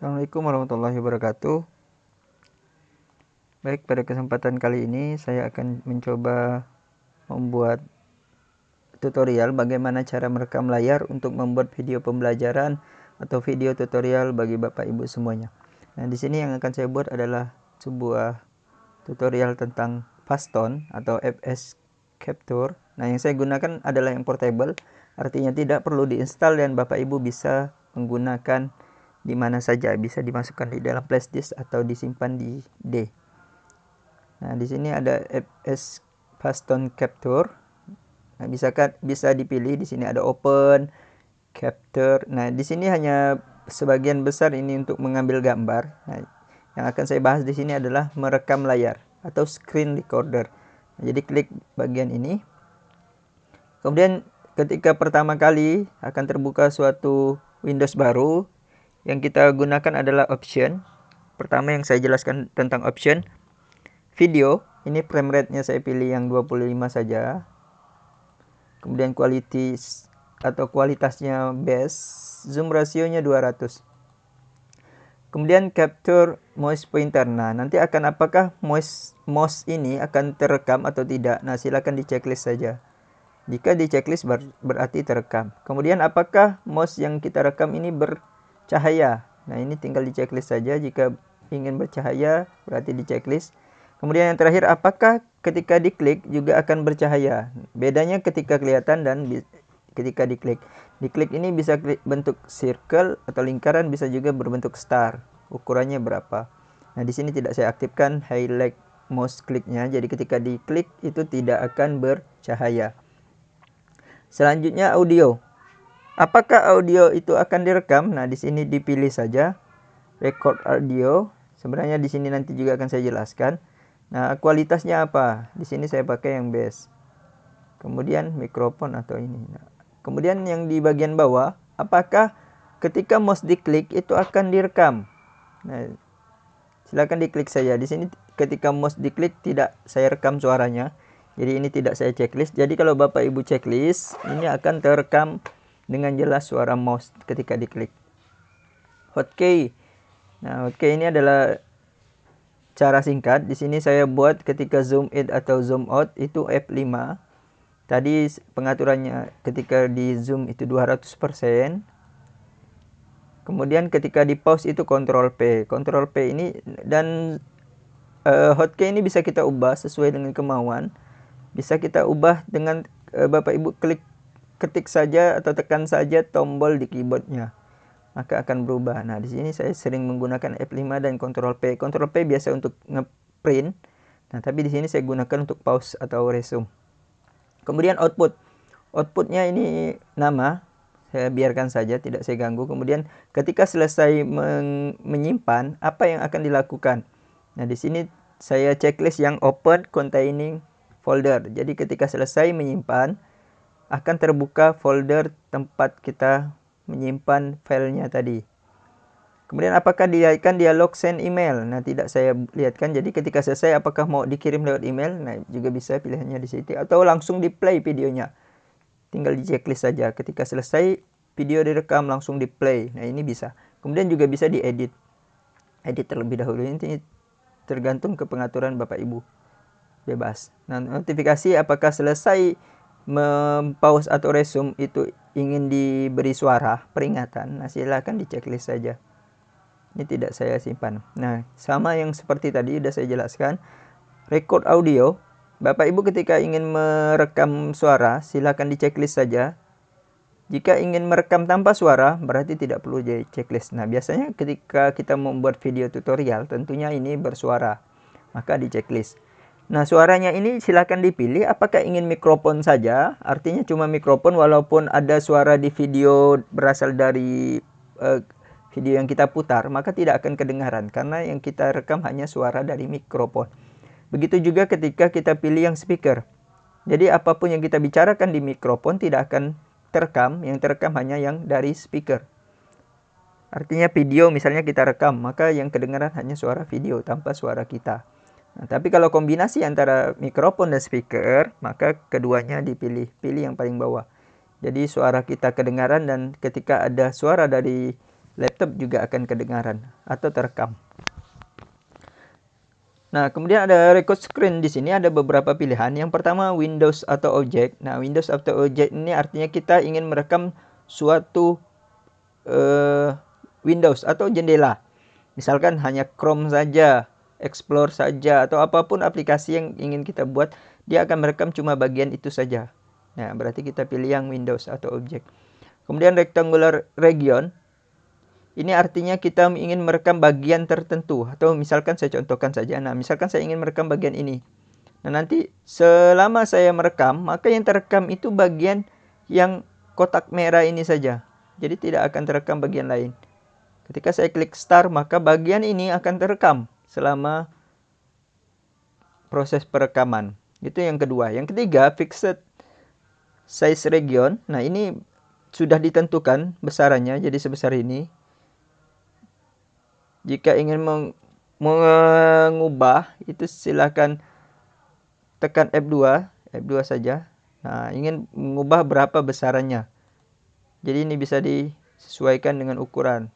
Assalamualaikum warahmatullahi wabarakatuh. Baik, pada kesempatan kali ini saya akan mencoba membuat tutorial bagaimana cara merekam layar untuk membuat video pembelajaran atau video tutorial bagi Bapak Ibu semuanya. Nah, di sini yang akan saya buat adalah sebuah tutorial tentang Fastone atau FS Capture. Nah, yang saya gunakan adalah yang portable, artinya tidak perlu diinstal dan Bapak Ibu bisa menggunakan di mana saja, bisa dimasukkan di dalam flash disk atau disimpan di D. Nah, di sini ada FS Fastone Capture. Nah, bisa dipilih. Di sini ada Open, Capture. Nah, di sini hanya sebagian besar ini untuk mengambil gambar. Nah, yang akan saya bahas di sini adalah merekam layar atau screen recorder. Nah, jadi klik bagian ini. Kemudian ketika pertama kali akan terbuka suatu Windows baru, yang kita gunakan adalah option. Pertama yang saya jelaskan tentang option. Video, ini frame rate-nya saya pilih yang 25 saja. Kemudian quality atau kualitasnya best, zoom rasionya 200. Kemudian capture mouse pointer. Nah, nanti akan apakah mouse ini akan terekam atau tidak. Nah, silakan di checklist saja. Jika di checklist berarti terekam. Kemudian apakah mouse yang kita rekam ini bercahaya. Nah, ini tinggal di checklist saja. Jika ingin bercahaya berarti di checklist. Kemudian yang terakhir, apakah ketika diklik juga akan bercahaya. Bedanya ketika kelihatan dan ketika diklik. Diklik ini bisa bentuk circle atau lingkaran, bisa juga berbentuk star. Ukurannya berapa. Nah, di sini tidak saya aktifkan highlight mouse kliknya. Jadi ketika diklik itu tidak akan bercahaya. Selanjutnya audio. Apakah audio itu akan direkam? Nah, di sini dipilih saja record audio. Sebenarnya di sini nanti juga akan saya jelaskan. Nah, kualitasnya apa? Di sini saya pakai yang best. Kemudian mikrofon atau ini. Nah, kemudian yang di bagian bawah, apakah ketika mouse diklik itu akan direkam? Nah, silakan diklik saja. Di sini ketika mouse diklik tidak saya rekam suaranya. Jadi ini tidak saya checklist. Jadi kalau Bapak Ibu checklist, ini akan terekam dengan jelas suara mouse ketika diklik. Hotkey. Nah, hotkey ini adalah cara singkat. Di sini saya buat ketika zoom in atau zoom out itu F5. Tadi pengaturannya ketika di zoom itu 200%. Kemudian ketika di pause itu Ctrl P. Ctrl P ini dan hotkey ini bisa kita ubah sesuai dengan kemauan. Bisa kita ubah dengan Bapak Ibu ketik saja atau tekan saja tombol di keyboardnya. Maka akan berubah. Nah, di sini saya sering menggunakan F5 dan Ctrl P. Ctrl P biasa untuk ngeprint. Nah, tapi di sini saya gunakan untuk pause atau resume. Kemudian output. Outputnya ini nama. Saya biarkan saja, tidak saya ganggu. Kemudian ketika selesai menyimpan, apa yang akan dilakukan? Nah, di sini saya checklist yang open containing folder. Jadi ketika selesai menyimpan, akan terbuka folder tempat kita menyimpan filenya tadi. Kemudian apakah dilihatkan dialog send email? Nah, tidak saya lihatkan. Jadi ketika selesai apakah mau dikirim lewat email? Nah, juga bisa pilihannya di situ. Atau langsung di play videonya. Tinggal di checklist saja. Ketika selesai video direkam langsung di play. Nah, ini bisa. Kemudian juga bisa diedit. Edit terlebih dahulu. Ini tergantung ke pengaturan Bapak Ibu. Bebas. Nah, notifikasi apakah selesai pause atau resume itu ingin diberi suara peringatan. Nah, silakan di checklist saja. Ini tidak saya simpan. Nah, sama yang seperti tadi sudah saya jelaskan. Record audio. Bapak Ibu ketika ingin merekam suara, silakan di checklist saja. Jika ingin merekam tanpa suara, berarti tidak perlu jadi checklist. Nah, biasanya ketika kita membuat video tutorial, tentunya ini bersuara. Maka di checklist. Nah, suaranya ini silakan dipilih apakah ingin mikrofon saja, artinya cuma mikrofon walaupun ada suara di video berasal dari video yang kita putar, maka tidak akan kedengaran karena yang kita rekam hanya suara dari mikrofon. Begitu juga ketika kita pilih yang speaker. Jadi apapun yang kita bicarakan di mikrofon tidak akan terekam, yang terekam hanya yang dari speaker. Artinya video misalnya kita rekam, maka yang kedengaran hanya suara video tanpa suara kita. Nah, tapi kalau kombinasi antara mikrofon dan speaker, maka keduanya dipilih. Pilih yang paling bawah. Jadi suara kita kedengaran dan ketika ada suara dari laptop juga akan kedengaran atau terekam. Nah, kemudian ada record screen. Di sini ada beberapa pilihan. Yang pertama Windows atau Object. Nah, Windows atau Object ini artinya kita ingin merekam suatu Windows atau jendela. Misalkan hanya Chrome saja, Explore saja, atau apapun aplikasi yang ingin kita buat, dia akan merekam cuma bagian itu saja. Nah, berarti kita pilih yang Windows atau Object. Kemudian rectangular region. Ini artinya kita ingin merekam bagian tertentu. Atau misalkan saya contohkan saja. Nah, misalkan saya ingin merekam bagian ini. Nah, nanti selama saya merekam, maka yang terekam itu bagian yang kotak merah ini saja. Jadi tidak akan terekam bagian lain. Ketika saya klik start, maka bagian ini akan terekam selama proses perekaman. Itu yang kedua. Yang ketiga, fixed size region. Nah, ini sudah ditentukan besarannya, jadi sebesar ini. Jika ingin mengubah, itu silakan tekan F2 saja. Nah, ingin mengubah berapa besarannya. Jadi ini bisa disesuaikan dengan ukuran.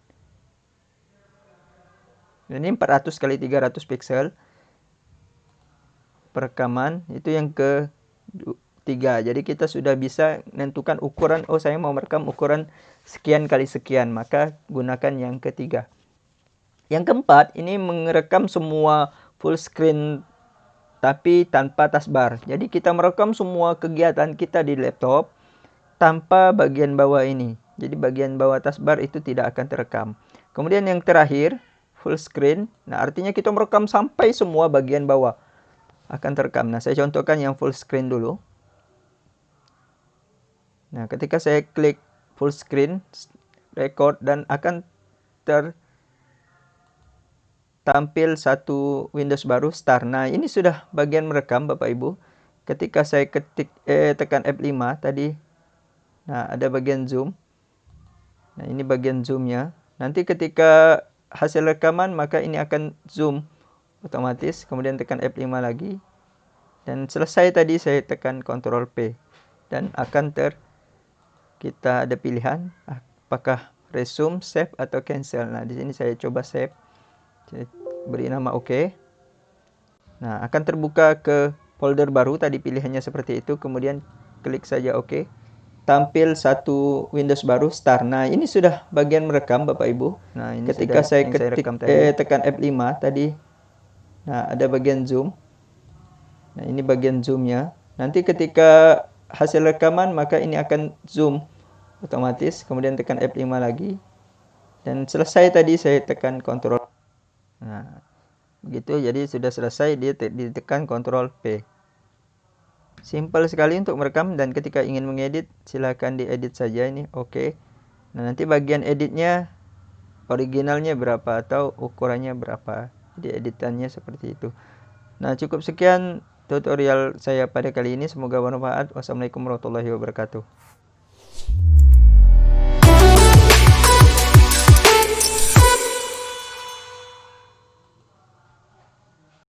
Ini 400 kali 300 pixel. Perekaman itu yang ketiga. Jadi kita sudah bisa menentukan ukuran. Oh, saya mau merekam ukuran sekian kali sekian, maka gunakan yang ketiga. Yang keempat, ini merekam semua full screen tapi tanpa taskbar. Jadi kita merekam semua kegiatan kita di laptop tanpa bagian bawah ini. Jadi bagian bawah taskbar itu tidak akan terekam. Kemudian yang terakhir, full screen. Nah, artinya kita merekam sampai semua bagian bawah akan terekam. Nah, saya contohkan yang full screen dulu. Nah, ketika saya klik full screen, record, dan akan tampil satu Windows baru, start. Nah, ini sudah bagian merekam Bapak Ibu. Ketika saya tekan F5 tadi, nah ada bagian zoom. Nah, ini bagian zoomnya. Nanti ketika hasil rekaman, maka ini akan zoom otomatis. Kemudian tekan F5 lagi. Dan selesai tadi saya tekan Ctrl P. Dan akan kita ada pilihan apakah resume, save, atau cancel. Nah, di sini saya coba save. Jadi, beri nama OK. Nah, akan terbuka ke folder baru. Tadi pilihannya seperti itu. Kemudian klik saja OK. Tampil satu Windows baru, start. Nah, ini sudah bagian merekam Bapak Ibu. Nah, ini ketika saya tekan F5 tadi. Nah, ada bagian zoom. Nah, ini bagian zoomnya. Nanti ketika hasil rekaman, maka ini akan zoom otomatis. Kemudian tekan F5 lagi. Dan selesai tadi saya tekan Ctrl. Nah, begitu. Jadi sudah selesai, dia ditekan Ctrl P. Simple sekali untuk merekam, dan ketika ingin mengedit silakan diedit saja ini. Oke. Nah, nanti bagian editnya originalnya berapa atau ukurannya berapa. Jadi editannya seperti itu. Nah, cukup sekian tutorial saya pada kali ini. Semoga bermanfaat. Wassalamualaikum warahmatullahi wabarakatuh.